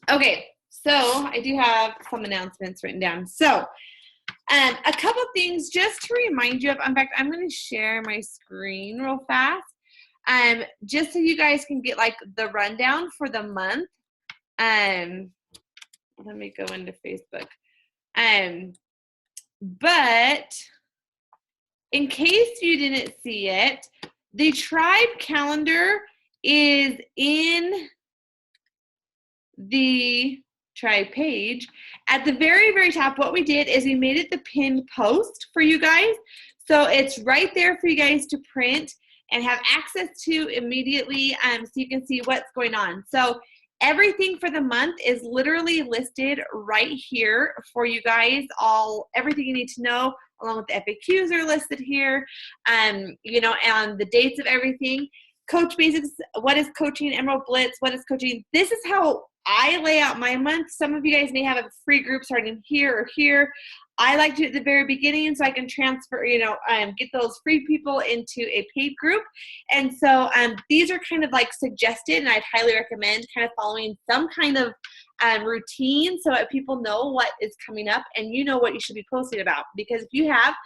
Okay, so I do have some announcements written down. So a couple things just to remind you of. In fact, I'm going to share my screen real fast, just so you guys can get like the rundown for the month. Let me go into Facebook. But in case you didn't see it, the tribe calendar is in the tribe page. At the very, very top, what we did is we made it the pinned post for you guys. So it's right there for you guys to print and have access to immediately, so you can see what's going on. So everything for the month is literally listed right here for you guys. Everything you need to know, along with the FAQs are listed here, and the dates of everything. Coach Basics, what is coaching? Emerald Blitz, what is coaching? This is how I lay out my month. Some of you guys may have a free group starting here or here. I like to do it at the very beginning so I can transfer, get those free people into a paid group. And so these are kind of like suggested, and I'd highly recommend kind of following some kind of routine so that people know what is coming up and you know what you should be posting about. Because if you have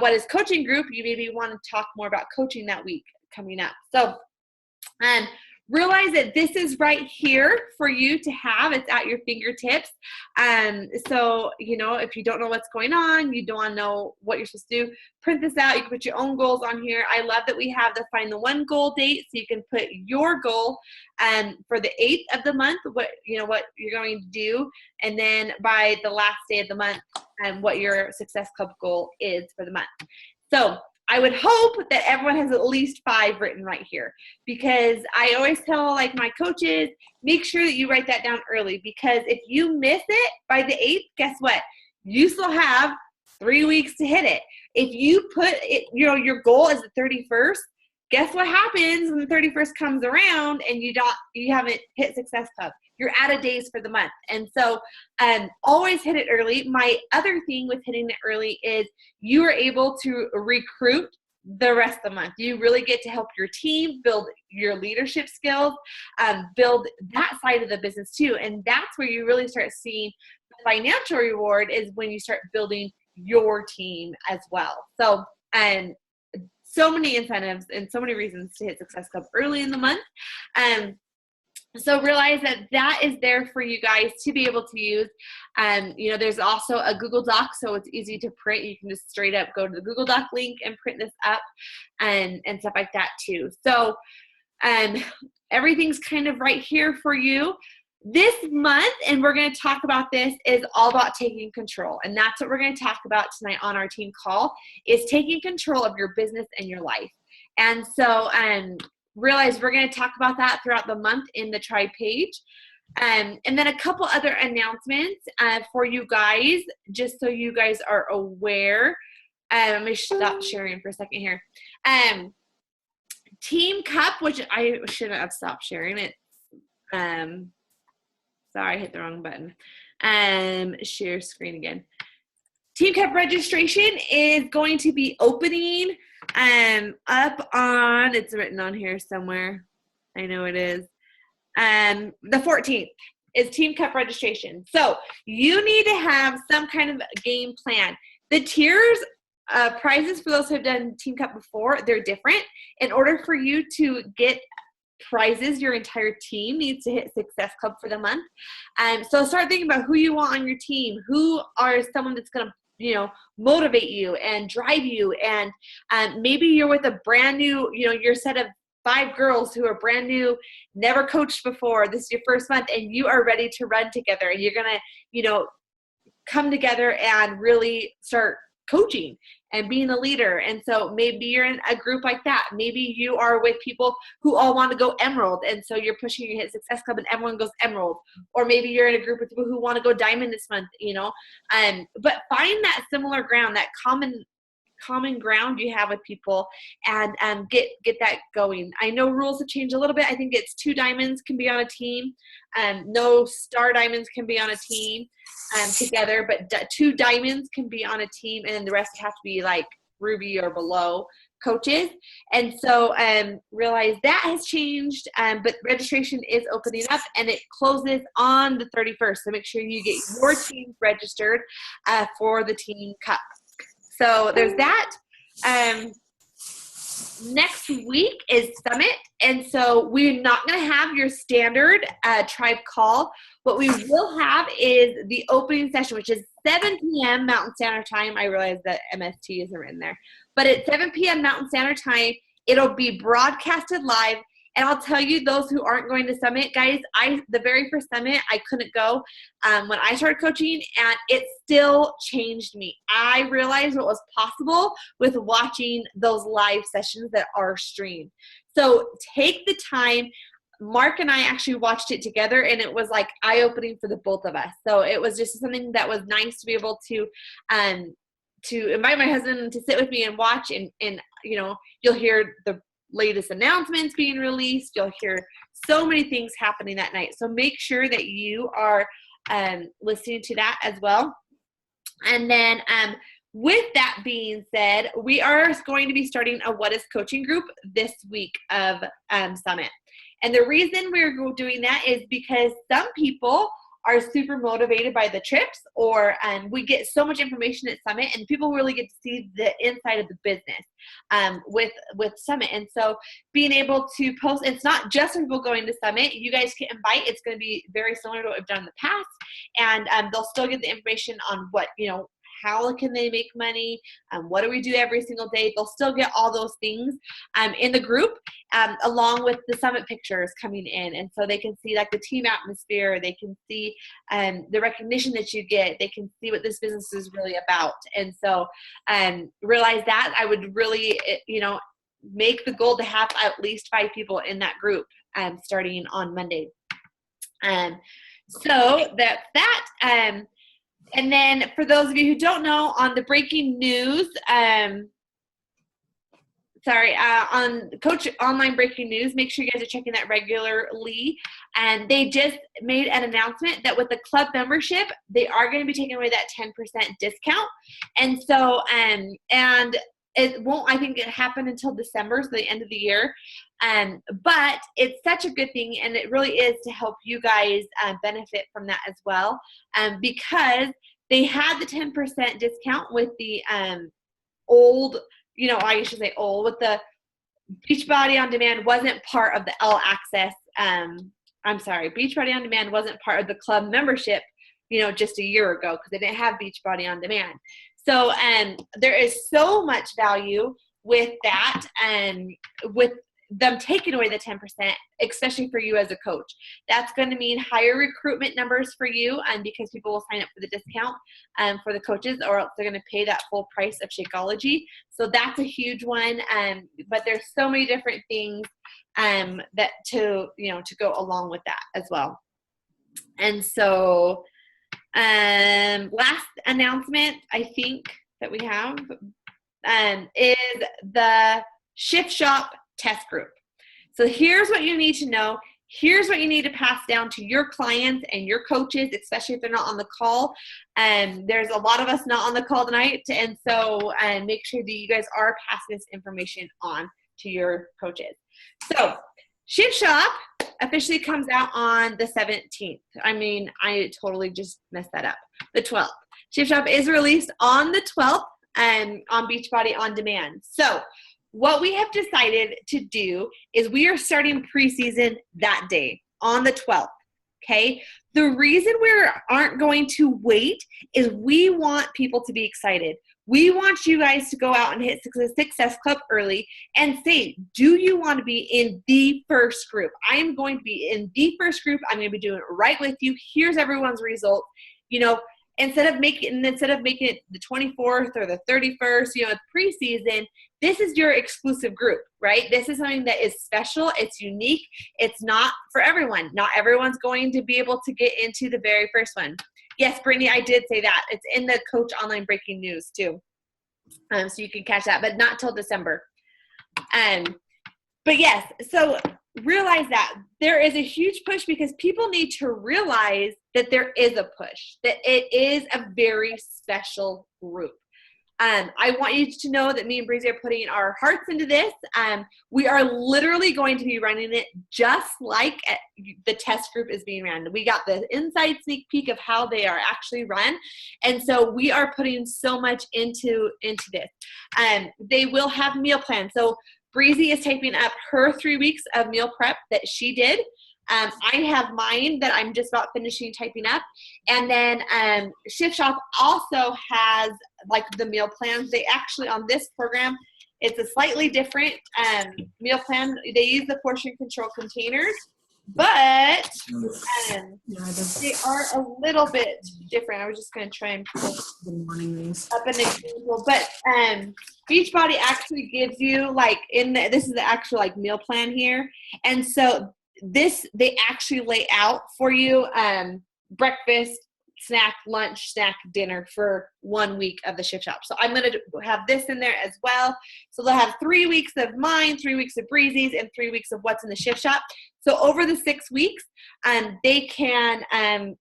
what is coaching group, you maybe want to talk more about coaching that week coming up. So realize that this is right here for you to have. It's at your fingertips. So, if you don't know what's going on, you don't want to know what you're supposed to do, print this out. You can put your own goals on here. I love that we have the Find the One goal date, so you can put your goal for the 8th of the month, what you're going to do, and then by the last day of the month, what your Success Club goal is for the month. So I would hope that everyone has at least 5 written right here, because I always tell my coaches, make sure that you write that down early, because if you miss it by the 8th, guess what? You still have 3 weeks to hit it. If you put it, your goal is the 31st, guess what happens when the 31st comes around and you haven't hit Success Club? You're out of days for the month. And so always hit it early. My other thing with hitting it early is you are able to recruit the rest of the month. You really get to help your team build your leadership skills, build that side of the business too. And that's where you really start seeing the financial reward, is when you start building your team as well. So, so many incentives and so many reasons to hit Success Club early in the month. So realize that is there for you guys to be able to use. There's also a Google Doc, so it's easy to print. You can just straight up go to the Google Doc link and print this up and stuff like that too. So everything's kind of right here for you. This month, and we're going to talk about this, is all about taking control. And that's what we're going to talk about tonight on our team call, is taking control of your business and your life. And so realize we're going to talk about that throughout the month in the tribe page. And then a couple other announcements for you guys, just so you guys are aware. Let me stop sharing for a second here. Team Cup, which I shouldn't have stopped sharing it. Sorry, I hit the wrong button. Share screen again. Team Cup registration is going to be opening up on, it's written on here somewhere. I know it is. The 14th is Team Cup registration. So you need to have some kind of game plan. The tiers, prizes for those who have done Team Cup before, they're different. In order for you to get prizes, your entire team needs to hit Success Club for the month. So start thinking about who you want on your team, who are someone that's going to motivate you and drive you. And maybe you're with a brand new, your set of 5 girls who are brand new, never coached before. This is your first month and you are ready to run together. You're going to, come together and really start coaching and being a leader. And so maybe you're in a group like that. Maybe you are with people who all want to go Emerald. And so you're pushing your Hit Success Club and everyone goes Emerald. Or maybe you're in a group with people who want to go Diamond this month, but find that similar ground, that common ground you have with people, and get that going. I know rules have changed a little bit. I think it's 2 diamonds can be on a team. No star diamonds can be on a team together, but 2 diamonds can be on a team, and then the rest have to be like ruby or below coaches. And so realize that has changed, but registration is opening up and it closes on the 31st. So make sure you get your team registered for the Teen Cup. So there's that. Next week is Summit, and so we're not going to have your standard tribe call. What we will have is the opening session, which is 7 p.m. Mountain Standard Time. I realize that MST isn't written there, but at 7 p.m. Mountain Standard Time, it'll be broadcasted live. And I'll tell you, those who aren't going to Summit, guys, the very first Summit, I couldn't go when I started coaching, and it still changed me. I realized what was possible with watching those live sessions that are streamed. So take the time. Mark and I actually watched it together, and it was like eye-opening for the both of us. So it was just something that was nice to be able to invite my husband to sit with me and watch, and you know, you'll hear the latest announcements being released. You'll hear so many things happening that night. So make sure that you are listening to that as well. And then with that being said, we are going to be starting a What is Coaching group this week of Summit. And the reason we're doing that is because some people are super motivated by the trips, or we get so much information at Summit, and people really get to see the inside of the business with Summit. And so being able to post, it's not just for people going to Summit. You guys can invite. It's going to be very similar to what we've done in the past, and they'll still get the information on what, you know, how can they make money, what do we do every single day. They'll still get all those things in the group, along with the Summit pictures coming in. And so they can see like the team atmosphere, they can see the recognition that you get, they can see what this business is really about. And so realize that I would really, you know, make the goal to have at least 5 people in that group starting on Monday. So that's that. And then for those of you who don't know, on the breaking news, on Coach Online Breaking News, make sure you guys are checking that regularly. And they just made an announcement that with the club membership, they are going to be taking away that 10% discount. And so, and it won't, I think, it happened until December, so the end of the year. But it's such a good thing, and it really is to help you guys benefit from that as well, because they had the 10% discount with the old, you know, I should say old, with the Beachbody On Demand wasn't part of the All Access. Beachbody On Demand wasn't part of the club membership, you know, just a year ago, because they didn't have Beachbody On Demand. So there is so much value with that, and with them taking away the 10%, especially for you as a coach. That's going to mean higher recruitment numbers for you, and because people will sign up for the discount for the coaches, or else they're going to pay that full price of Shakeology. So that's a huge one. But there's so many different things that to go along with that as well. And so last announcement I think that we have is the Shift Shop test group. So here's what you need to know. Here's what you need to pass down to your clients and your coaches, especially if they're not on the call. There's a lot of us not on the call tonight, and so make sure that you guys are passing this information on to your coaches. So Shift Shop officially comes out on the 17th. I mean, I totally just messed that up. The 12th. Shift Shop is released on the 12th on Beachbody On Demand. So what we have decided to do is we are starting preseason that day on the 12th. Okay. The reason we aren't going to wait is we want people to be excited. We want you guys to go out and hit Success Club early and say, do you want to be in the first group? I am going to be in the first group. I'm going to be doing it right with you. Here's everyone's result. You know, instead of making it the 24th or the 31st, you know, it's preseason, this is your exclusive group, right? This is something that is special. It's unique. It's not for everyone. Not everyone's going to be able to get into the very first one. Yes, Brittany, I did say that. It's in the Coach Online Breaking News too. So you can catch that, but not till December. But yes, so realize that there is a huge push, because people need to realize that there is a push, that it is a very special group. I want you to know that me and Breezy are putting our hearts into this. We are literally going to be running it just like the test group is being ran. We got the inside sneak peek of how they are actually run. And so we are putting so much into this. They will have meal plans. So Breezy is typing up her 3 weeks of meal prep that she did. I have mine that I'm just about finishing typing up. And then Shift Shop also has like the meal plans. They actually, on this program, it's a slightly different meal plan. They use the portion control containers, but they are a little bit different. I was just going to try and pull up an example. But Beachbody actually gives you like this is the actual like meal plan here. And so they actually lay out for you breakfast, snack, lunch, snack, dinner for 1 week of the Shift Shop. So I'm going to have this in there as well. So they'll have 3 weeks of mine, 3 weeks of Breezy's, and 3 weeks of what's in the Shift Shop. So over the 6 weeks, they can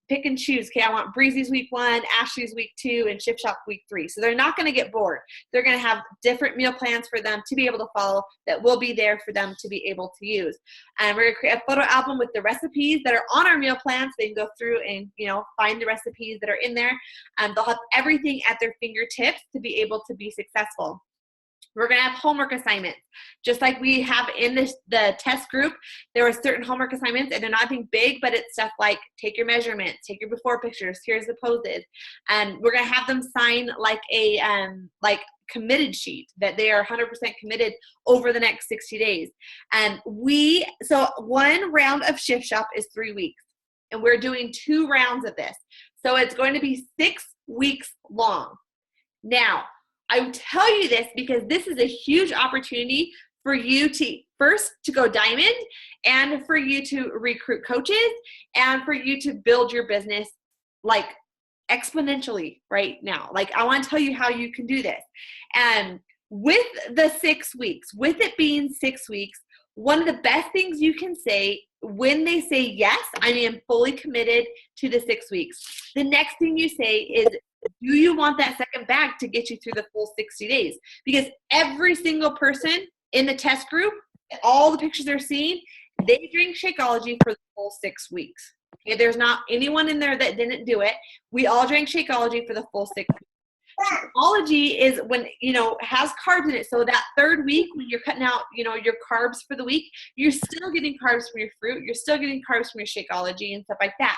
pick and choose. Okay, I want Breezy's week 1, Ashley's week 2, and Shift Shop week 3. So they're not going to get bored. They're going to have different meal plans for them to be able to follow that will be there for them to be able to use. We're going to create a photo album with the recipes that are on our meal plans. They can go through and find the recipes that are in there. They'll have everything at their fingertips to be able to be successful. We're going to have homework assignments. Just like we have in the test group, there are certain homework assignments, and they're nothing big, but it's stuff like take your measurements, take your before pictures, here's the poses. And we're going to have them sign like a committed sheet that they are 100% committed over the next 60 days. And so one round of Shift Shop is 3 weeks, and we're doing 2 rounds of this. So it's going to be 6 weeks long. Now, I tell you this because this is a huge opportunity for you to first to go diamond, and for you to recruit coaches, and for you to build your business like exponentially right now. Like, I want to tell you how you can do this. And with the 6 weeks, with it being 6 weeks, one of the best things you can say when they say, yes, I am fully committed to the 6 weeks, the next thing you say is, do you want that second bag to get you through the full 60 days? Because every single person in the test group, all the pictures they're seeing, they drink Shakeology for the full 6 weeks. Okay, there's not anyone in there that didn't do it. We all drank Shakeology for the full 6 weeks. Shakeology is when, has carbs in it. So that 3rd week when you're cutting out, your carbs for the week, you're still getting carbs from your fruit. You're still getting carbs from your Shakeology and stuff like that.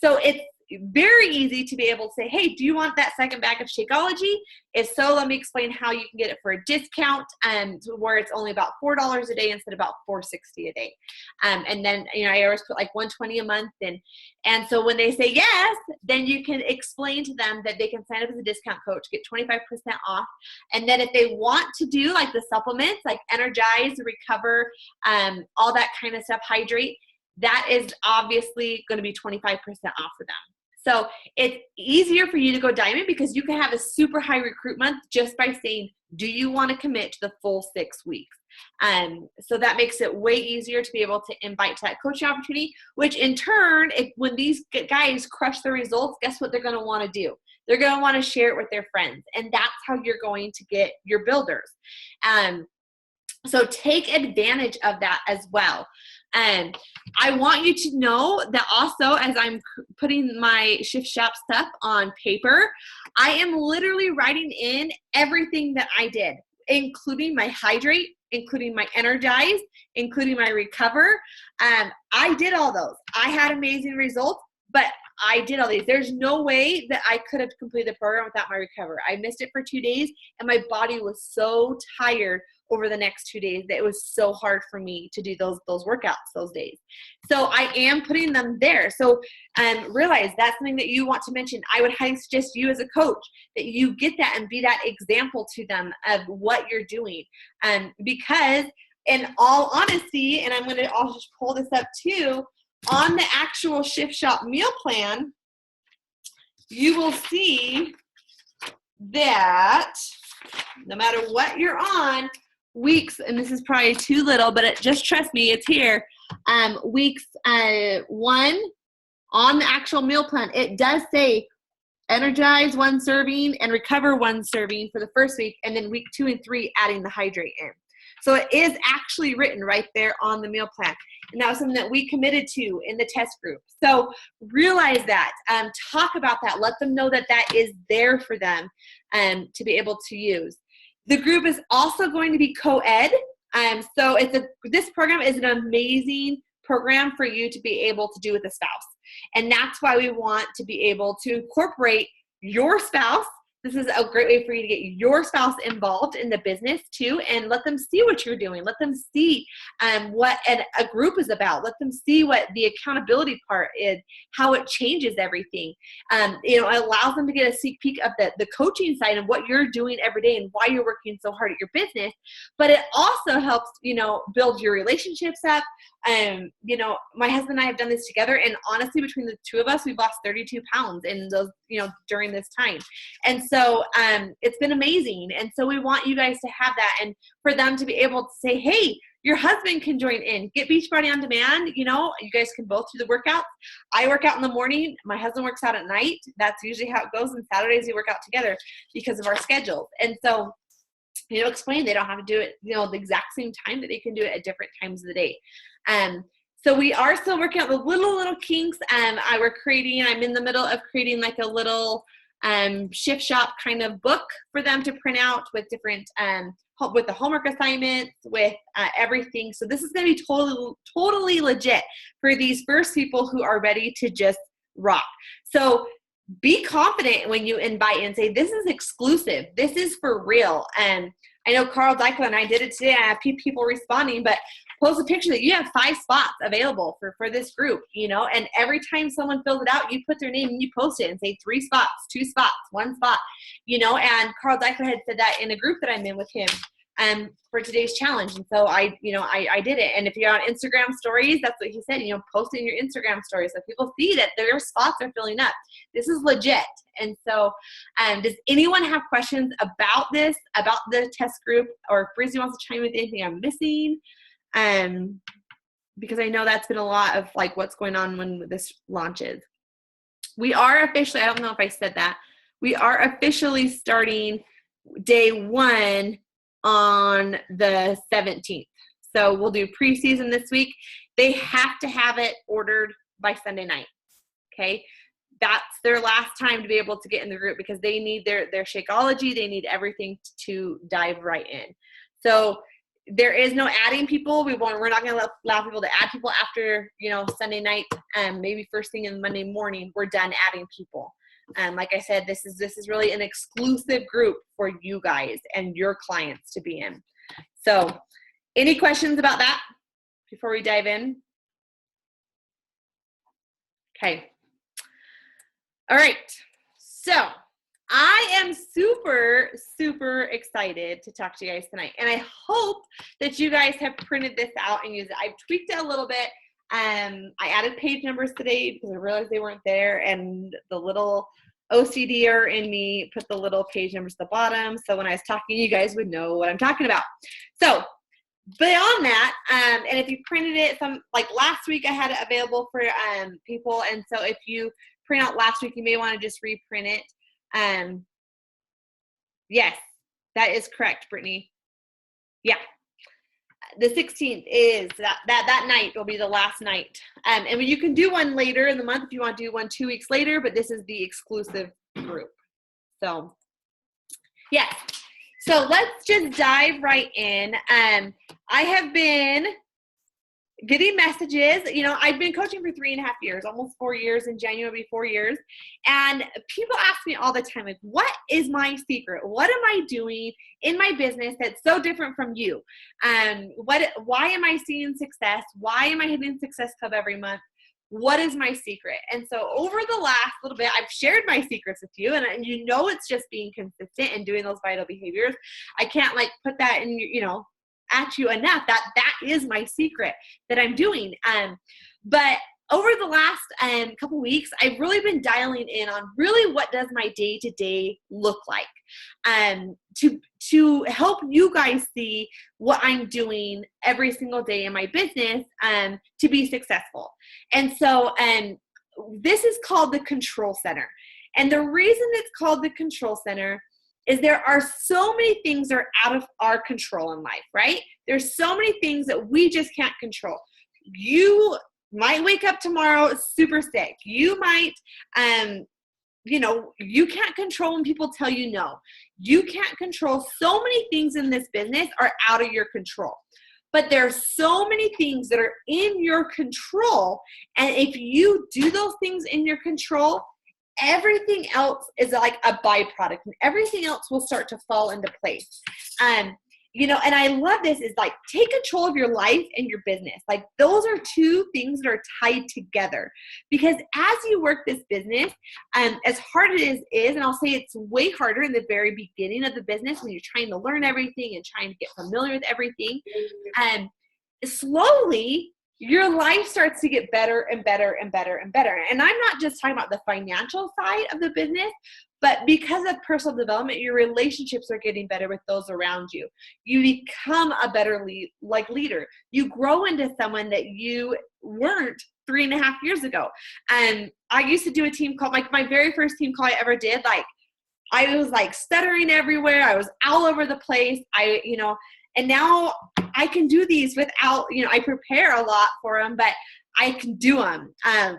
So it's very easy to be able to say, hey, do you want that second bag of Shakeology? If so, let me explain how you can get it for a discount, where it's only about $4 a day instead of about $4.60 a day. And then, I always put like $120 a month. And so when they say yes, then you can explain to them that they can sign up as a discount coach, get 25% off. And then if they want to do like the supplements, like Energize, Recover, all that kind of stuff, Hydrate, that is obviously going to be 25% off for them. So it's easier for you to go diamond because you can have a super high recruit month just by saying, do you want to commit to the full 6 weeks? So that makes it way easier to be able to invite to that coaching opportunity, which in turn, when these guys crush the results, guess what they're going to want to do? They're going to want to share it with their friends. And that's how you're going to get your builders. So take advantage of that as well. And I want you to know that also, as I'm putting my Shift Shop stuff on paper, I am literally writing in everything that I did, including my Hydrate, including my Energize, including my Recover. I did all those. I had amazing results, but I did all these. There's no way that I could have completed the program without my Recover. I missed it for 2 days, and my body was so tired over the next 2 days that it was so hard for me to do those workouts those days. So I am putting them there. So realize that's something that you want to mention. I would highly suggest you as a coach that you get that and be that example to them of what you're doing. Because in all honesty, and I'll just pull this up too, on the actual Shift Shop meal plan, you will see that no matter what you're on, weeks, and this is probably too little, but just trust me, it's here. Weeks 1 on the actual meal plan, it does say energize 1 serving, and recover 1 serving for the first week, and then week 2 and 3 adding the hydrate in. So it is actually written right there on the meal plan. And that was something that we committed to in the test group. So realize that, talk about that, let them know that that is there for them to be able to use. The group is also going to be co-ed. So this program is an amazing program for you to be able to do with a spouse. And that's why we want to be able to incorporate your spouse. This is a great way for you to get your spouse involved in the business too, and let them see what you're doing. Let them see what a group is about. Let them see what the accountability part is, how it changes everything. It allows them to get a sneak peek of the coaching side and what you're doing every day and why you're working so hard at your business. But it also helps, build your relationships up. My husband and I have done this together, and honestly, between the two of us, we've lost 32 pounds in those, during this time. And so it's been amazing. And so we want you guys to have that, and for them to be able to say, hey, your husband can join in. Get Beachbody On Demand. You guys can both do the workouts. I work out in the morning. My husband works out at night. That's usually how it goes. And Saturdays we work out together because of our schedules. And so, explain they don't have to do it, the exact same time, that they can do it at different times of the day. So we are still working out the little kinks. I'm in the middle of creating like a little shift shop kind of book for them to print out with different, with the homework assignments, with everything. So this is going to be totally legit for these first people who are ready to just rock. So be confident when you invite and say, this is exclusive. This is for real. And I know Carl Deichler and I did it today. I have people responding, but post a picture that you have 5 spots available for this group, and every time someone fills it out, you put their name and you post it and say 3 spots, 2 spots, 1 spot, and Carl Deichler had said that in a group that I'm in with him for today's challenge. And so I did it. And if you're on Instagram stories, that's what he said, post it in your Instagram stories so people see that their spots are filling up. This is legit. And so does anyone have questions about this, about the test group, or if Brizzy wants to chime in with anything I'm missing? Because I know that's been a lot of like what's going on when this launches. We are officially, I don't know if I said that, we are officially starting day 1 on the 17th. So we'll do preseason this week. They have to have it ordered by Sunday night. Okay. That's their last time to be able to get in the group, because they need their Shakeology. They need everything to dive right in. So there is no adding people. We're not going to allow people to add people after, Sunday night, maybe first thing in Monday morning, we're done adding people. Like I said, this is really an exclusive group for you guys and your clients to be in. So any questions about that before we dive in? Okay. All right. So I am super, super excited to talk to you guys tonight. And I hope that you guys have printed this out and used it. I've tweaked it a little bit. I added page numbers today because I realized they weren't there, and the little OCDer in me put the little page numbers at the bottom, so when I was talking, you guys would know what I'm talking about. So beyond that, and if you printed it, like last week I had it available for people, and so if you print out last week, you may want to just reprint it. Yes, that is correct, Brittany. Yeah. The 16th is that night will be the last night. And you can do one later in the month if you want to do one 2 weeks later, but this is the exclusive group. So, yes. So let's just dive right in. I have been getting messages. I've been coaching for 3.5 years, almost 4 years. In January will be 4 years. And people ask me all the time, like, what is my secret? What am I doing in my business that's so different from you? Why am I seeing success? Why am I hitting Success Club every month? What is my secret? And so over the last little bit, I've shared my secrets with you, and it's just being consistent and doing those vital behaviors. I can't put that in, at you enough. That is my secret that I'm doing. But over the last couple weeks, I've really been dialing in on really what does my day-to-day look like, to help you guys see what I'm doing every single day in my business to be successful. And so this is called the Control Center. And the reason it's called the control center is there are so many things that are out of our control in life, right? There's so many things that we just can't control. You might wake up tomorrow super sick. You might, you can't control when people tell you no. You can't control. So many things in this business are out of your control. But there's so many things that are in your control. And if you do those things in your control, everything else is like a byproduct, and everything else will start to fall into place. And I love this is like, take control of your life and your business. Like, those are two things that are tied together, because as you work this business, as hard it is, and I'll say it's way harder in the very beginning of the business when you're trying to learn everything and trying to get familiar with everything, slowly your life starts to get better and better and better and better. And I'm not just talking about the financial side of the business, but because of personal development, your relationships are getting better with those around you. You become a better leader. You grow into someone that you weren't 3.5 years ago. And I used to do a team call, like my very first team call I ever did, like I was like stuttering everywhere. I was all over the place. And now I can do these without, I prepare a lot for them, but I can do them. And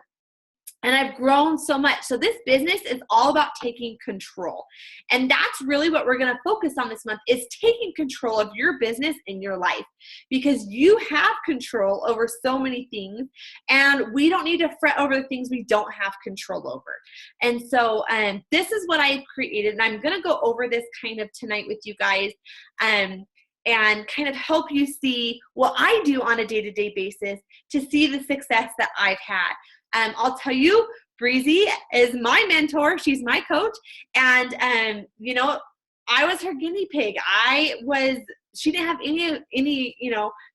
I've grown so much. So this business is all about taking control. And that's really what we're going to focus on this month, is taking control of your business and your life, because you have control over so many things, and we don't need to fret over the things we don't have control over. And so this is what I've created, and I'm going to go over this kind of tonight with you guys. And kind of help you see what I do on a day-to-day basis to see the success that I've had. I'll tell you, Breezy is my mentor. She's my coach. And, I was her guinea pig. She didn't have any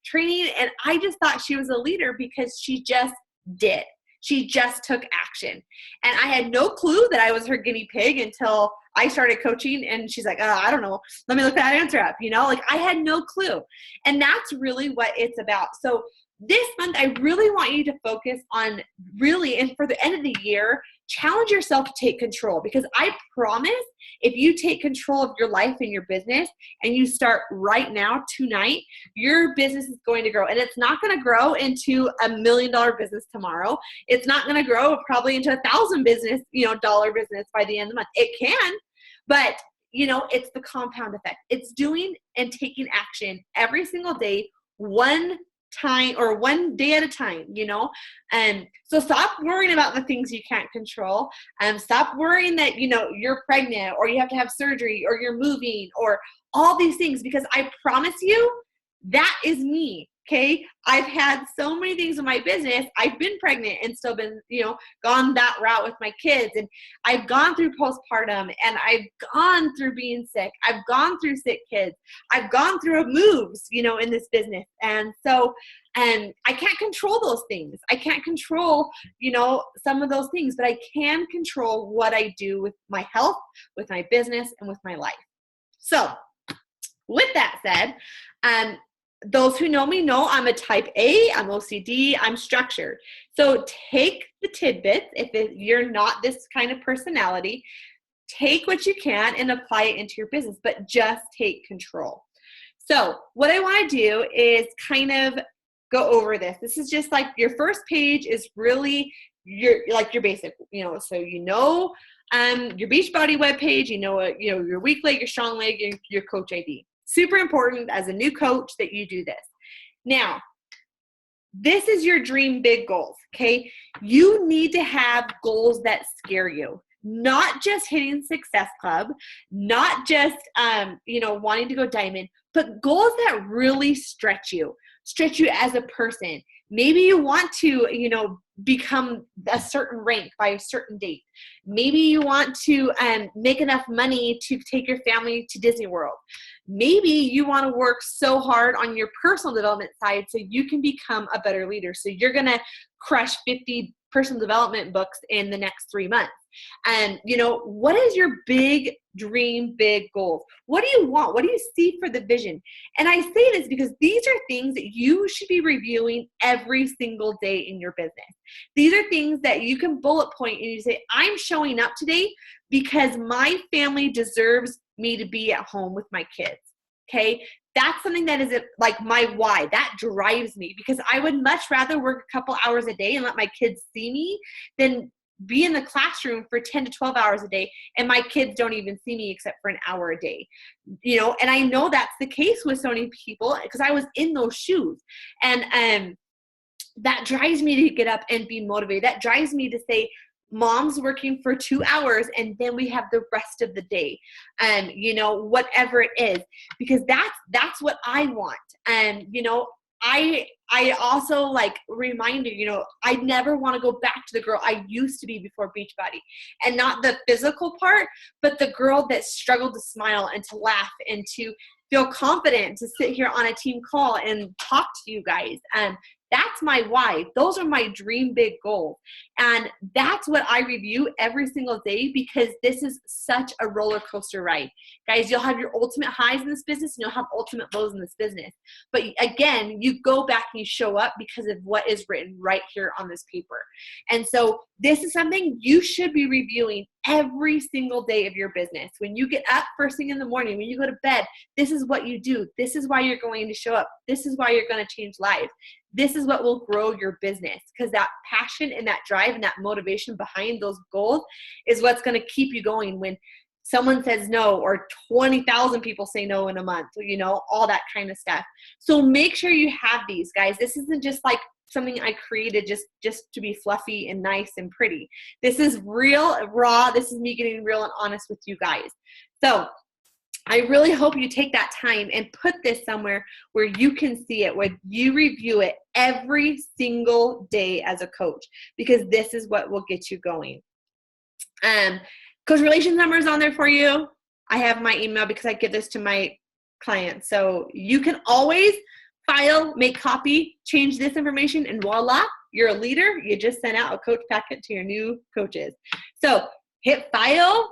training. And I just thought she was a leader because she just did. She just took action. And I had no clue that I was her guinea pig until I started coaching, and she's like, I don't know. Let me look that answer up. I had no clue. And that's really what it's about. So this month, I really want you to focus on and for the end of the year, challenge yourself to take control, because I promise if you take control of your life and your business and you start right now, tonight, your business is going to grow. And it's not going to grow into $1 million business tomorrow. It's not going to grow probably into $1,000 dollar business by the end of the month. It can, but it's the compound effect. It's doing and taking action every single day, one time or one day at a time, and so stop worrying about the things you can't control, and stop worrying that you're pregnant or you have to have surgery or you're moving or all these things, because I promise you that is me. Okay. I've had so many things in my business. I've been pregnant and still been, gone that route with my kids. And I've gone through postpartum, and I've gone through being sick. I've gone through sick kids. I've gone through moves, in this business. And so, I can't control those things. I can't control, some of those things, but I can control what I do with my health, with my business, and with my life. So with that said, those who know me know I'm a type A, I'm OCD, I'm structured. So take the tidbits. If you're not this kind of personality, take what you can and apply it into your business, but just take control. So what I want to do is kind of go over this. This is just like your first page is really your basic, so your Beachbody webpage, your weak leg, your strong leg, your coach ID. Super important as a new coach that you do this. Now, this is your dream big goals, okay? You need to have goals that scare you, not just hitting Success Club, not just, wanting to go diamond, but goals that really stretch you as a person. Maybe you want to, become a certain rank by a certain date. Maybe you want to make enough money to take your family to Disney World. Maybe you want to work so hard on your personal development side so you can become a better leader. So you're going to crush 50 personal development books in the next 3 months. And, you know, what is your big dream, big goals? What do you want? What do you see for the vision? And I say this because these are things that you should be reviewing every single day in your business. These are things that you can bullet point and you say, I'm showing up today because my family deserves me to be at home with my kids. Okay. That's something that is like my why. That drives me because I would much rather work a couple hours a day and let my kids see me than be in the classroom for 10 to 12 hours a day and my kids don't even see me except for an hour a day. You know, and I know that's the case with so many people because I was in those shoes. And that drives me to get up and be motivated. That drives me to say, Mom's working for 2 hours and then we have the rest of the day. You know, whatever it is, because that's what I want. And, you know, I also like remind you, you know, I never want to go back to the girl I used to be before Beachbody, and not the physical part, but the girl that struggled to smile and to laugh and to feel confident to sit here on a team call and talk to you guys. That's my why. Those are my dream big goals. And that's what I review every single day because this is such a roller coaster ride. Guys, you'll have your ultimate highs in this business and you'll have ultimate lows in this business. But again, you go back and you show up because of what is written right here on this paper. And so this is something you should be reviewing every single day of your business. When you get up first thing in the morning, when you go to bed, this is what you do. This is why you're going to show up. This is why you're going to change lives. This is what will grow your business because that passion and that drive and that motivation behind those goals is what's going to keep you going when someone says no or 20,000 people say no in a month, you know, all that kind of stuff. So make sure you have these, guys. This isn't just like something I created just to be fluffy and nice and pretty. This is real, raw. This is me getting real and honest with you guys. So I really hope you take that time and put this somewhere where you can see it, where you review it every single day as a coach, because this is what will get you going. Coach Relations number is on there for you. I have my email because I give this to my clients. So you can always file, make copy, change this information, and voila, you're a leader. You just sent out a coach packet to your new coaches. So hit file,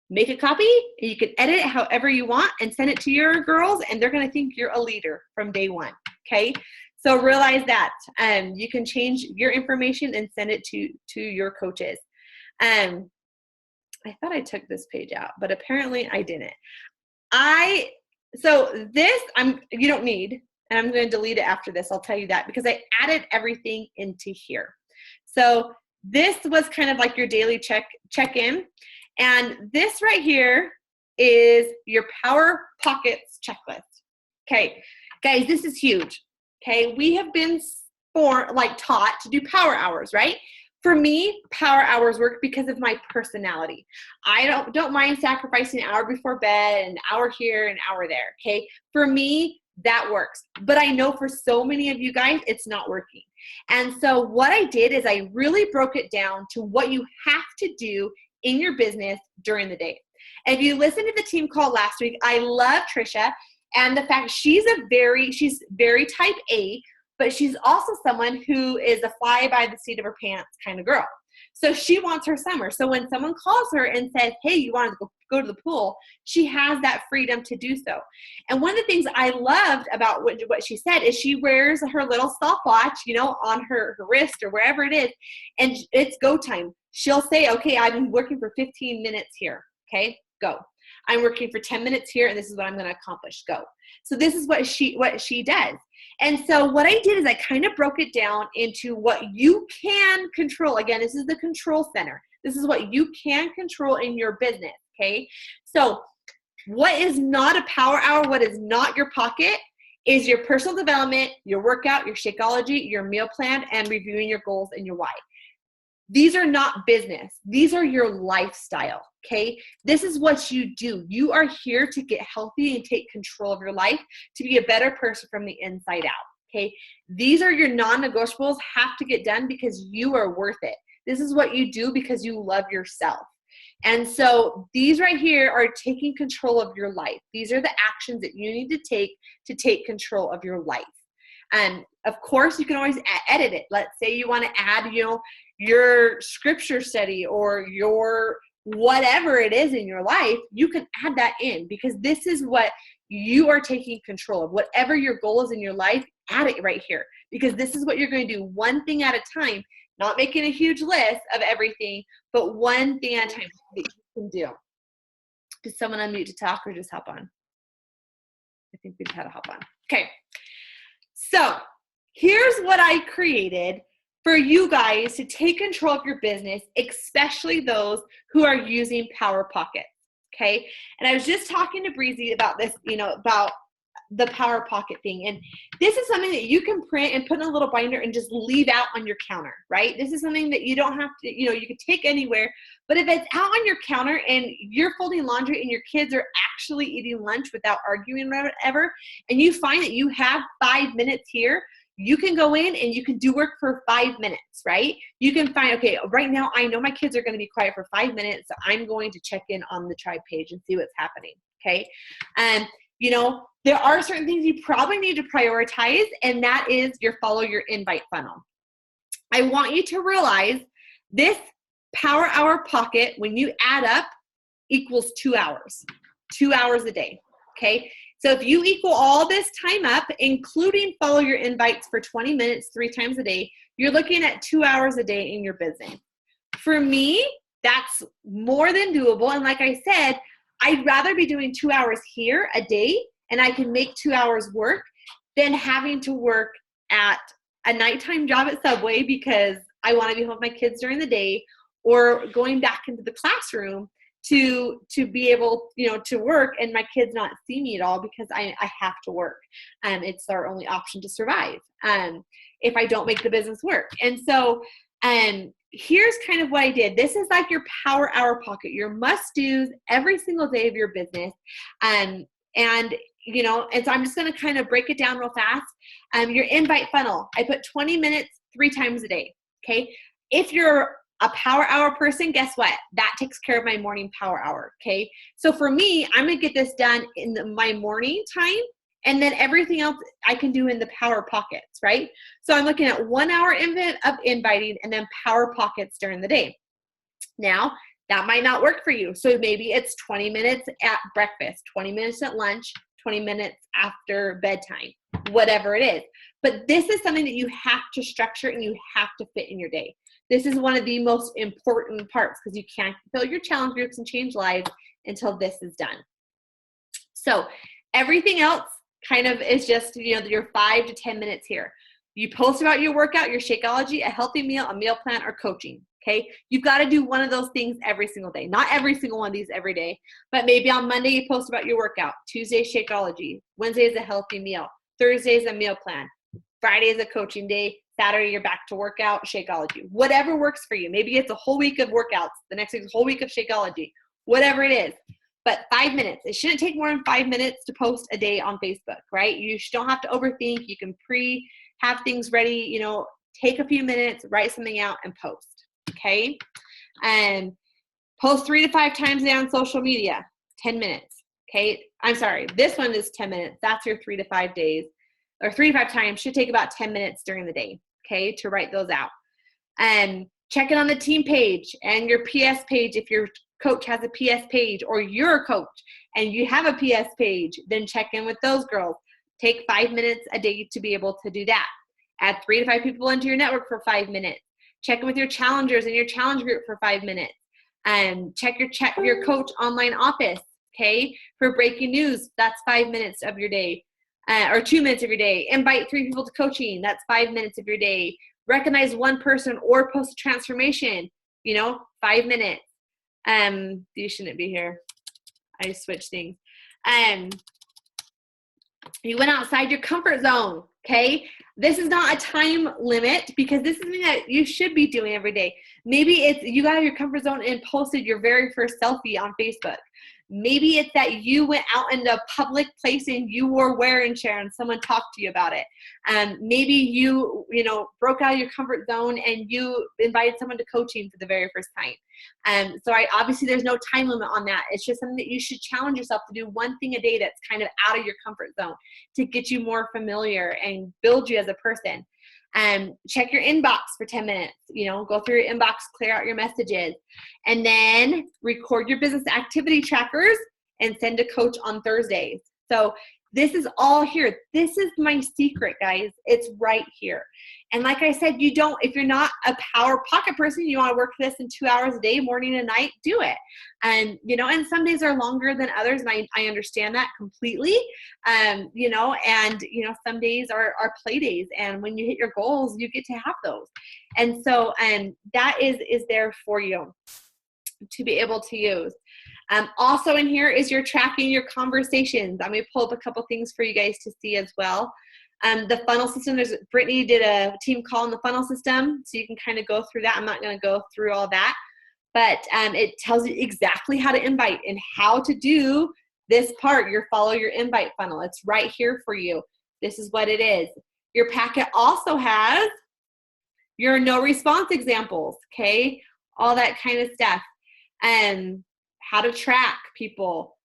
make a copy, and you can edit it however you want and send it to your girls, and they're going to think you're a leader from day one, okay? So realize that you can change your information and send it to your coaches. I thought I took this page out, but apparently I didn't. So this, you don't need, and I'm going to delete it after this. I'll tell you that because I added everything into here. So this was kind of like your daily check-in. And this right here is your Power Pockets checklist. Okay, guys, this is huge. Okay, we have been taught to do power hours, right? For me, power hours work because of my personality. I don't mind sacrificing an hour before bed, an hour here, an hour there, okay? For me, that works. But I know for so many of you guys, it's not working. And so what I did is I really broke it down to what you have to do in your business during the day. And if you listened to the team call last week, I love Trisha and the fact she's very type A, but she's also someone who is a fly by the seat of her pants kind of girl. So she wants her summer. So when someone calls her and says, hey, you want to go to the pool, she has that freedom to do so. And one of the things I loved about what she said is she wears her little stopwatch, you know, on her wrist or wherever it is, and it's go time. She'll say, okay, I'm working for 15 minutes here. Okay, go. I'm working for 10 minutes here, and this is what I'm going to accomplish. Go. So this is what she does. And so what I did is I kind of broke it down into what you can control. Again, this is the control center. This is what you can control in your business, okay? So what is not a power hour, what is not your pocket, is your personal development, your workout, your Shakeology, your meal plan, and reviewing your goals and your why. These are not business. These are your lifestyle, okay? This is what you do. You are here to get healthy and take control of your life, to be a better person from the inside out, okay? These are your non-negotiables, have to get done because you are worth it. This is what you do because you love yourself. And so these right here are taking control of your life. These are the actions that you need to take control of your life. Of course, you can always edit it. Let's say you want to add, your scripture study or your whatever it is in your life, you can add that in, because this is what you are taking control of. Whatever your goal is in your life, add it right here, because this is what you're going to do one thing at a time, not making a huge list of everything, but one thing at a time that you can do. Did someone unmute to talk or just hop on? I think we just had to hop on. Okay. So here's what I created for you guys to take control of your business, especially those who are using Power Pocket. Okay. And I was just talking to Breezy about this, about the Power Pocket thing. And this is something that you can print and put in a little binder and just leave out on your counter, right? This is something that you don't have to, you can take anywhere. But if it's out on your counter and you're folding laundry and your kids are actually eating lunch without arguing or whatever, and you find that you have 5 minutes here, you can go in and you can do work for 5 minutes, right? You can find, okay, right now I know my kids are going to be quiet for 5 minutes, so I'm going to check in on the tribe page and see what's happening, okay? And there are certain things you probably need to prioritize, and that is follow your invite funnel. I want you to realize this Power Hour Pocket, when you add up, equals 2 hours, 2 hours a day, okay? So if you equal all this time up, including follow your invites for 20 minutes, 3 times a day, you're looking at 2 hours a day in your business. For me, that's more than doable. And like I said, I'd rather be doing 2 hours here a day, and I can make 2 hours work, than having to work at a nighttime job at Subway because I want to be home with my kids during the day, or going back into the classroom to be able, to work and my kids not see me at all because I have to work. It's our only option to survive if I don't make the business work. And so here's kind of what I did. This is like your Power Hour Pocket, your must-dos every single day of your business. And so I'm just going to kind of break it down real fast. Your invite funnel, I put 20 minutes 3 times a day, okay? If you're a Power Hour person, guess what? That takes care of my morning Power Hour, okay? So for me, I'm going to get this done in my morning time, and then everything else I can do in the Power Pockets, right? So I'm looking at 1 hour of inviting and then Power Pockets during the day. Now, that might not work for you. So maybe it's 20 minutes at breakfast, 20 minutes at lunch, 20 minutes after bedtime, whatever it is. But this is something that you have to structure and you have to fit in your day. This is one of the most important parts because you can't fill your challenge groups and change lives until this is done. So everything else kind of is just, your 5 to 10 minutes here. You post about your workout, your Shakeology, a healthy meal, a meal plan, or coaching. Okay, you've got to do one of those things every single day. Not every single one of these every day, but maybe on Monday you post about your workout. Tuesday, Shakeology. Wednesday is a healthy meal. Thursday is a meal plan. Friday is a coaching day. Saturday, you're back to workout, Shakeology. Whatever works for you. Maybe it's a whole week of workouts. The next week is a whole week of Shakeology. Whatever it is. But 5 minutes. It shouldn't take more than 5 minutes to post a day on Facebook, right? You don't have to overthink. You can have things ready. Take a few minutes, write something out, and post. Okay? And post 3 to 5 times a day on social media. 10 minutes. Okay? I'm sorry. This one is 10 minutes. That's your 3 to 5 days. Or 3 to 5 times should take about 10 minutes during the day, okay, to write those out. And check it on the team page and your PS page. If your coach has a PS page or you're a coach and you have a PS page, then check in with those girls. Take 5 minutes a day to be able to do that. Add 3 to 5 people into your network for 5 minutes. Check in with your challengers in your challenge group for 5 minutes. And check your coach online office, okay, for breaking news. That's 5 minutes of your day. Or 2 minutes of your day. Invite 3 people to coaching. That's 5 minutes of your day. Recognize one person or post a transformation. 5 minutes. You shouldn't be here. I switched things. You went outside your comfort zone. Okay. This is not a time limit because this is something that you should be doing every day. Maybe it's you got out of your comfort zone and posted your very first selfie on Facebook. Maybe it's that you went out in a public place and you wore wear and tear and someone talked to you about it. Maybe you broke out of your comfort zone and you invited someone to coaching for the very first time. So obviously there's no time limit on that. It's just something that you should challenge yourself to do one thing a day that's kind of out of your comfort zone to get you more familiar and build you as a person. Check your inbox for 10 minutes, go through your inbox, clear out your messages, and then record your business activity trackers and send a coach on Thursdays. So this is all here. This is my secret, guys. It's right here. And like I said, if you're not a power pocket person, you want to work this in 2 hours a day, morning and night, do it. And, and some days are longer than others. And I understand that completely. Some days are play days. And when you hit your goals, you get to have those. And so, that is there for you to be able to use. Also in here is your tracking your conversations. I'm going to pull up a couple things for you guys to see as well. The funnel system, Brittany did a team call in the funnel system, so you can kind of go through that. I'm not going to go through all that, but it tells you exactly how to invite and how to do this part, follow your invite funnel. It's right here for you. This is what it is. Your packet also has your no response examples, okay? All that kind of stuff. How to track people,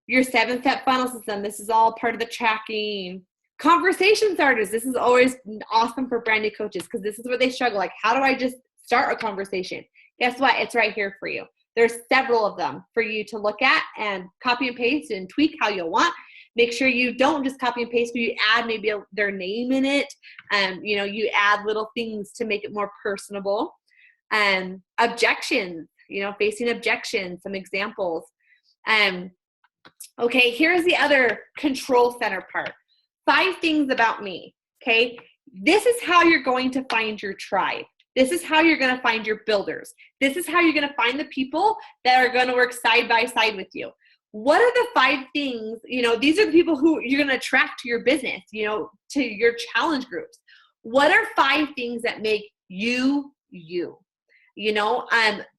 your 7-step funnel system. This is all part of the tracking. Conversation starters. This is always awesome for brand new coaches because this is where they struggle. Like, how do I just start a conversation? Guess what? It's right here for you. There's several of them for you to look at and copy and paste and tweak how you want. Make sure you don't just copy and paste, but you add maybe their name in it. You add little things to make it more personable. Objections. Facing objections, some examples. Okay, here's the other control center part. 5 things about me, okay? This is how you're going to find your tribe. This is how you're going to find your builders. This is how you're going to find the people that are going to work side by side with you. What are the 5 things, these are the people who you're going to attract to your business, to your challenge groups. What are 5 things that make you, you?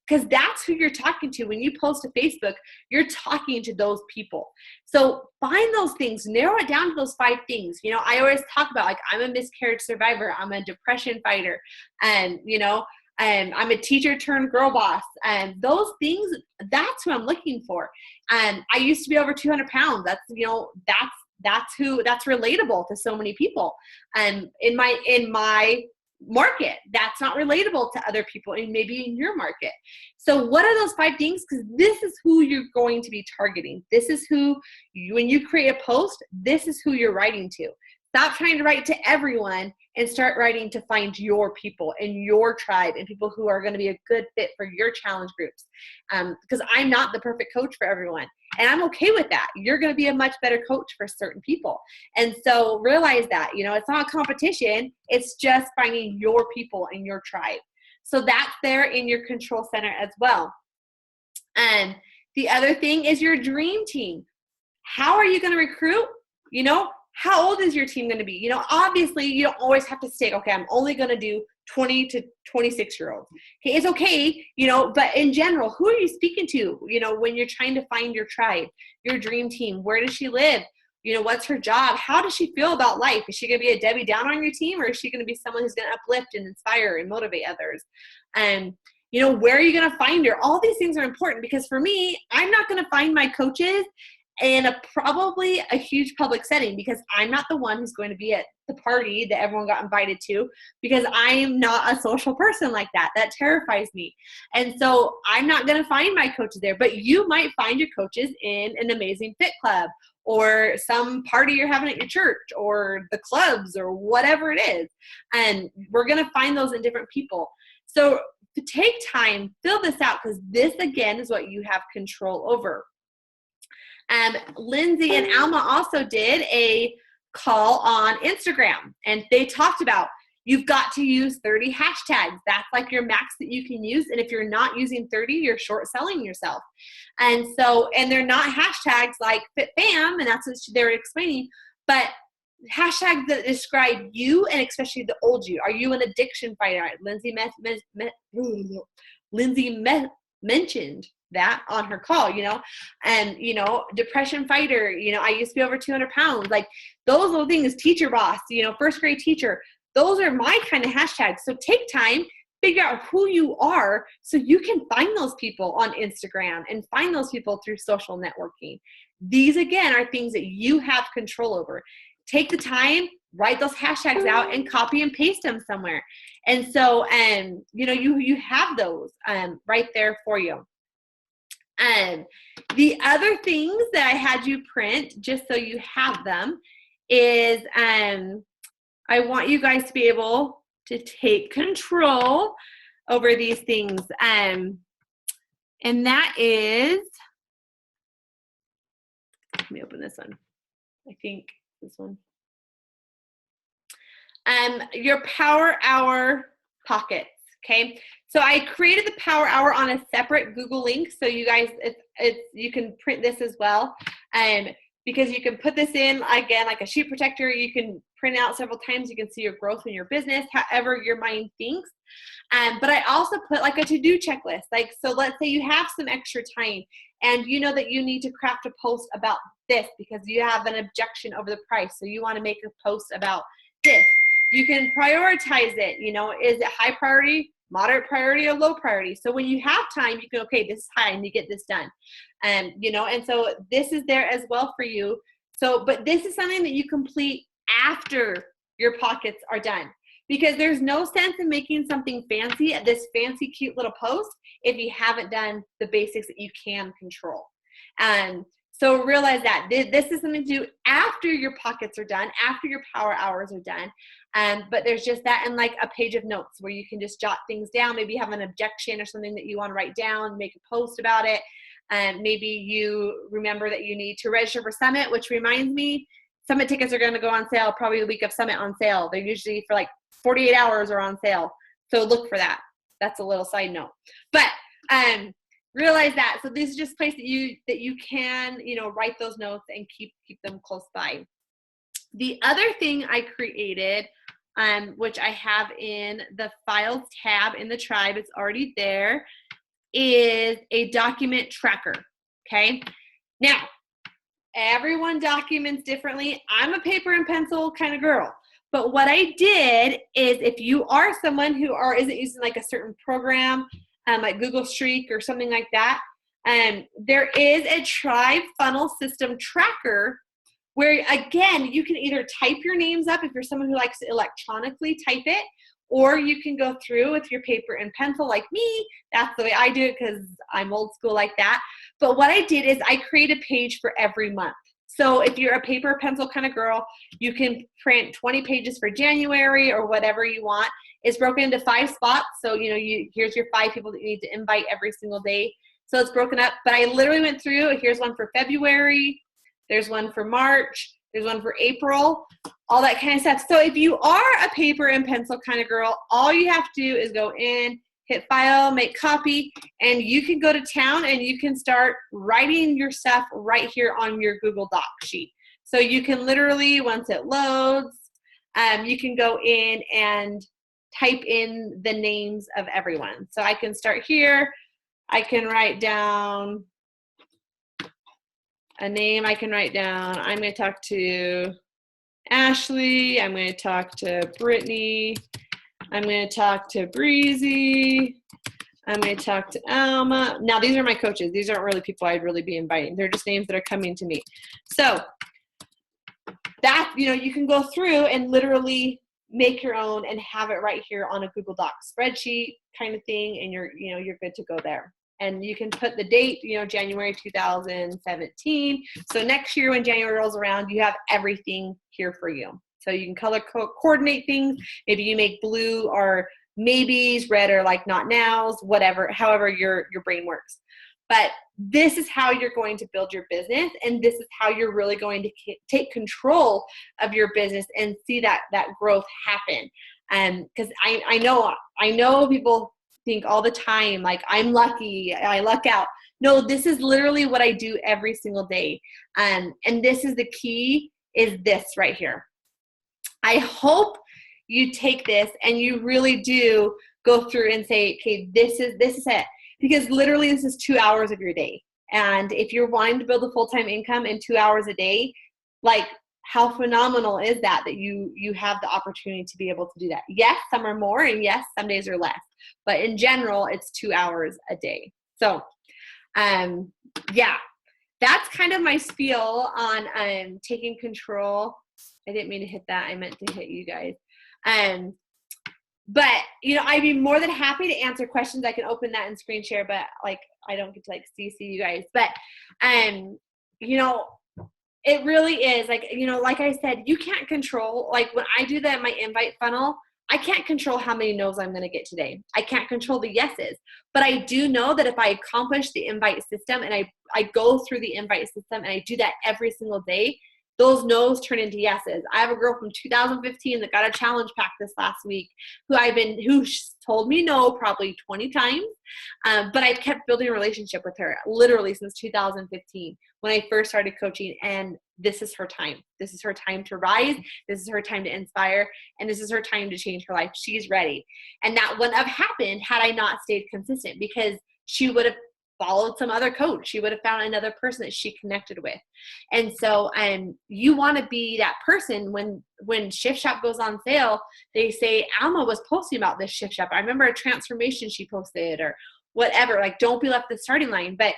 Because that's who you're talking to. When you post to Facebook, you're talking to those people. So find those things, narrow it down to those 5 things. I always talk about, like, I'm a miscarriage survivor. I'm a depression fighter. And, I'm a teacher turned girl boss. And those things, that's who I'm looking for. And I used to be over 200 pounds. That's relatable to so many people. And in my market, that's not relatable to other people and maybe in your market. So what are those 5 things? Because this is who you're going to be targeting. This is who, when you create a post, this is who you're writing to. Stop trying to write to everyone and start writing to find your people and your tribe and people who are going to be a good fit for your challenge groups. Because I'm not the perfect coach for everyone. And I'm okay with that. You're going to be a much better coach for certain people. And so realize that, it's not a competition. It's just finding your people and your tribe. So that's there in your control center as well. And the other thing is your dream team. How are you going to recruit? How old is your team going to be? Obviously you don't always have to say, okay, I'm only going to do 20 to 26 year olds. Okay, it's okay, but in general, who are you speaking to, when you're trying to find your tribe, your dream team? Where does she live? What's her job? How does she feel about life? Is she going to be a Debbie Downer on your team, or is she going to be someone who's going to uplift and inspire and motivate others? And, where are you going to find her? All these things are important because for me, I'm not going to find my coaches in probably a huge public setting because I'm not the one who's going to be at the party that everyone got invited to because I'm not a social person like that. That terrifies me. And so I'm not going to find my coaches there, but you might find your coaches in an amazing fit club or some party you're having at your church or the clubs or whatever it is. And we're going to find those in different people. So to take time, fill this out because this, again, is what you have control over. Lindsay and Alma also did a call on Instagram, and they talked about you've got to use 30 hashtags. That's like your max that you can use. And if you're not using 30, you're short selling yourself. And they're not hashtags like FitFam, and that's what they're explaining, but hashtags that describe you and especially the old you. Are you an addiction fighter? Lindsay mentioned that on her call, and, depression fighter, I used to be over 200 pounds. Like those little things, teacher boss, first grade teacher, those are my kind of hashtags. So take time, figure out who you are so you can find those people on Instagram and find those people through social networking. These, again, are things that you have control over. Take the time, write those hashtags out and copy and paste them somewhere. And so, you have those right there for you. The other things that I had you print, just so you have them, is I want you guys to be able to take control over these things. And that is, let me open this one. I think this one. Your Power Hour pockets. Okay. So I created the Power Hour on a separate Google link. So you guys, you can print this as well. Because you can put this in, again, like a sheet protector. You can print out several times. You can see your growth in your business, however your mind thinks. But I also put like a to-do checklist. Like, so let's say you have some extra time and you know that you need to craft a post about this because you have an objection over the price. So you want to make a post about this. You can prioritize it. Is it high priority, moderate priority, or low priority? So when you have time, you can, okay, this is high, I need to get this done. And so this is there as well for you. So, but this is something that you complete after your pockets are done, because there's no sense in making something fancy, this fancy, cute little post, if you haven't done the basics that you can control. So realize that this is something to do after your pockets are done, after your power hours are done. But there's just that, and like a page of notes where you can just jot things down. Maybe you have an objection or something that you want to write down, make a post about it. Maybe you remember that you need to register for Summit, which reminds me, Summit tickets are going to go on sale probably the week of Summit on sale. They're usually for like 48 hours or on sale. So look for that. That's a little side note. But realize that. So this is just a place that you can, write those notes and keep them close by. The other thing I created, which I have in the files tab in the tribe, it's already there, is a document tracker. Okay. Now, everyone documents differently. I'm a paper and pencil kind of girl. But what I did is, if you are someone who isn't using like a certain program, like Google Streak or something like that, there is a Tribe funnel system tracker where, again, you can either type your names up if you're someone who likes to electronically type it, or you can go through with your paper and pencil like me. That's the way I do it because I'm old school like that. But what I did is I create a page for every month. So if you're a paper pencil kind of girl, you can print 20 pages for January or whatever you want. It's broken into 5 spots. So, here's your 5 people that you need to invite every single day. So it's broken up. But I literally went through, here's one for February. There's one for March. There's one for April, all that kind of stuff. So if you are a paper and pencil kind of girl, all you have to do is go in, hit file, make copy, and you can go to town and you can start writing your stuff right here on your Google Doc sheet. So you can literally, once it loads, you can go in and type in the names of everyone. So I can start here. I can write down a name. I can write down, I'm going to talk to Ashley. I'm going to talk to Brittany. I'm going to talk to Breezy. I'm going to talk to Alma. Now, these are my coaches. These aren't really people I'd really be inviting. They're just names that are coming to me. So that, you can go through and literally make your own and have it right here on a Google Doc spreadsheet kind of thing. And you're good to go there. And you can put the date, January 2017. So next year when January rolls around, you have everything here for you. So you can color coordinate things. Maybe you make blue or maybes, red or like not nows, whatever, however your brain works. But this is how you're going to build your business, and this is how you're really going to take control of your business and see that growth happen. Because I know people think all the time, like, I'm lucky, I luck out. No, this is literally what I do every single day. And this is the key, is this right here. I hope you take this and you really do go through and say, okay, this is it. because literally this is 2 hours of your day. And if you're wanting to build a full-time income in 2 hours a day, like how phenomenal is that you have the opportunity to be able to do that. Yes, some are more, and yes, some days are less, but in general, it's 2 hours a day. So, yeah, that's kind of my spiel on taking control. I didn't mean to hit that. I meant to hit you guys. But, you know, I'd be more than happy to answer questions. I can open that and screen share, but like, I don't get to like CC you guys. But, you know, it really is like, you know, like I said, you can't control, like when I do my invite funnel, I can't control how many no's I'm going to get today. I can't control the yeses, but I do know that if I accomplish the invite system and I go through the invite system and I do that every single day, those no's turn into yeses. I have a girl from 2015 that got a challenge pack this last week who told me no probably 20 times, but I've kept building a relationship with her literally since 2015 when I first started coaching, and this is her time. This is her time to rise. This is her time to inspire, and this is her time to change her life. She's ready. And that wouldn't have happened had I not stayed consistent, because she would have followed some other coach. She would have found another person that she connected with. And so you want to be that person when Shift Shop goes on sale, they say, Alma was posting about this Shift Shop. I remember a transformation she posted or whatever. Like, don't be left at the starting line. But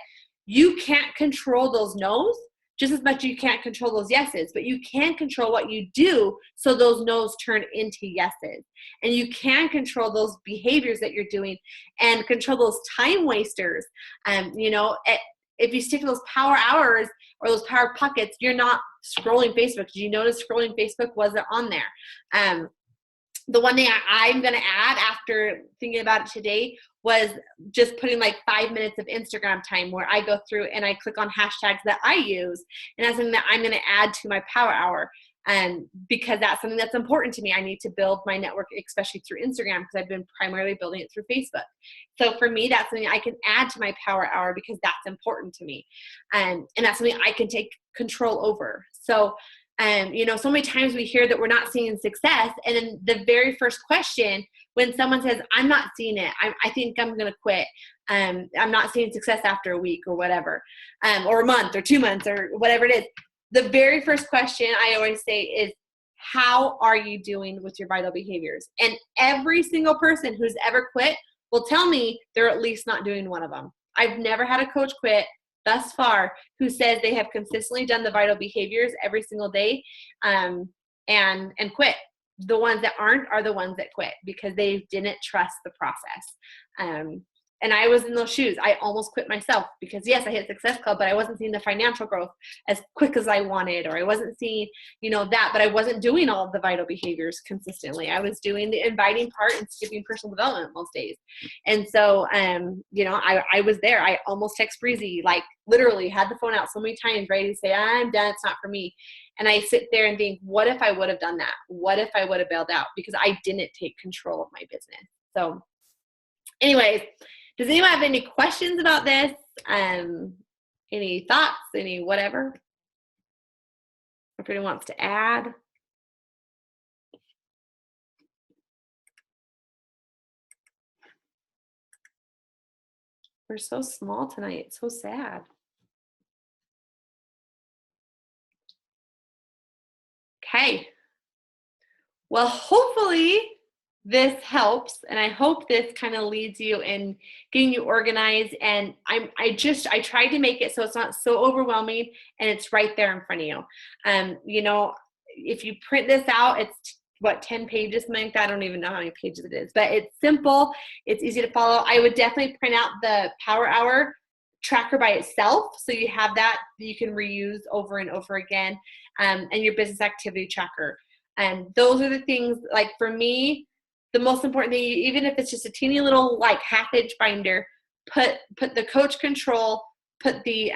you can't control those no's just as much as you can't control those yeses, but you can control what you do so those no's turn into yeses. And you can control those behaviors that you're doing and control those time wasters. You know, if you stick to those power hours or those power pockets, you're not scrolling Facebook. Did you notice scrolling Facebook wasn't on there? The one thing I'm going to add after thinking about it today was just putting like 5 minutes of Instagram time where I go through and I click on hashtags that I use. And that's something that I'm going to add to my power hour. Because that's something that's important to me. I need to build my network, especially through Instagram, because I've been primarily building it through Facebook. So for me, that's something I can add to my power hour because that's important to me. And that's something I can take control over. So, you know, so many times we hear that we're not seeing success. And then the very first question, when someone says, I'm not seeing it, I think I'm going to quit. I'm not seeing success after a week or whatever, or a month or 2 months or whatever it is. The very first question I always say is, how are you doing with your vital behaviors? And every single person who's ever quit will tell me they're at least not doing one of them. I've never had a coach quit thus far who says they have consistently done the vital behaviors every single day and quit. The ones that aren't are the ones that quit because they didn't trust the process. And I was in those shoes. I almost quit myself because, yes, I hit Success Club, but I wasn't seeing the financial growth as quick as I wanted, or I wasn't seeing, you know, that, but I wasn't doing all of the vital behaviors consistently. I was doing the inviting part and skipping personal development most days. And so, you know, I was there. I almost text Breezy, like literally had the phone out so many times, ready to say, I'm done. It's not for me. And I sit there and think, what if I would have done that? What if I would have bailed out? Because I didn't take control of my business. So anyways, does anyone have any questions about this? Any thoughts, any whatever? If anyone wants to add. We're so small tonight. It's so sad. Okay. Well, hopefully this helps, and I hope this kind of leads you in getting you organized. And I tried to make it so it's not so overwhelming and it's right there in front of you. You know, if you print this out, it's what, 10 pages, something like that. I don't even know how many pages it is, but it's simple. It's easy to follow. I would definitely print out the Power Hour tracker by itself, so you have that you can reuse over and over again, and your business activity tracker. And those are the things, like for me, the most important thing, even if it's just a teeny little like half-inch binder, put the coach control, put the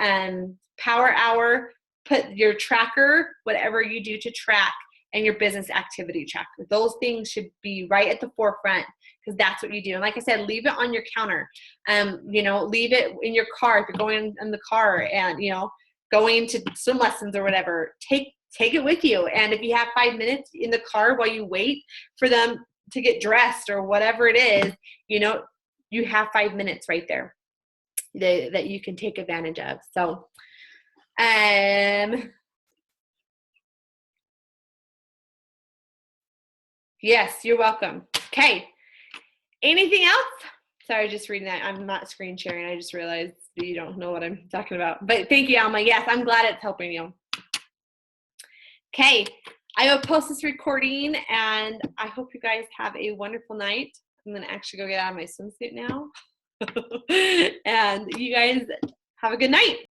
Power Hour, put your tracker, whatever you do to track, and your business activity tracker. Those things should be right at the forefront because that's what you do. And like I said, leave it on your counter. You know, leave it in your car if you're going in the car and, you know, going to swim lessons or whatever. Take it with you. And if you have 5 minutes in the car while you wait for them to get dressed or whatever it is, you know, you have 5 minutes right there. that you can take advantage of. So, yes, you're welcome. Okay. Anything else? Sorry, just reading that. I'm not screen sharing. I just realized that you don't know what I'm talking about. But thank you, Alma. Yes, I'm glad it's helping you. Okay. I will post this recording, and I hope you guys have a wonderful night. I'm going to actually go get out of my swimsuit now. And you guys have a good night.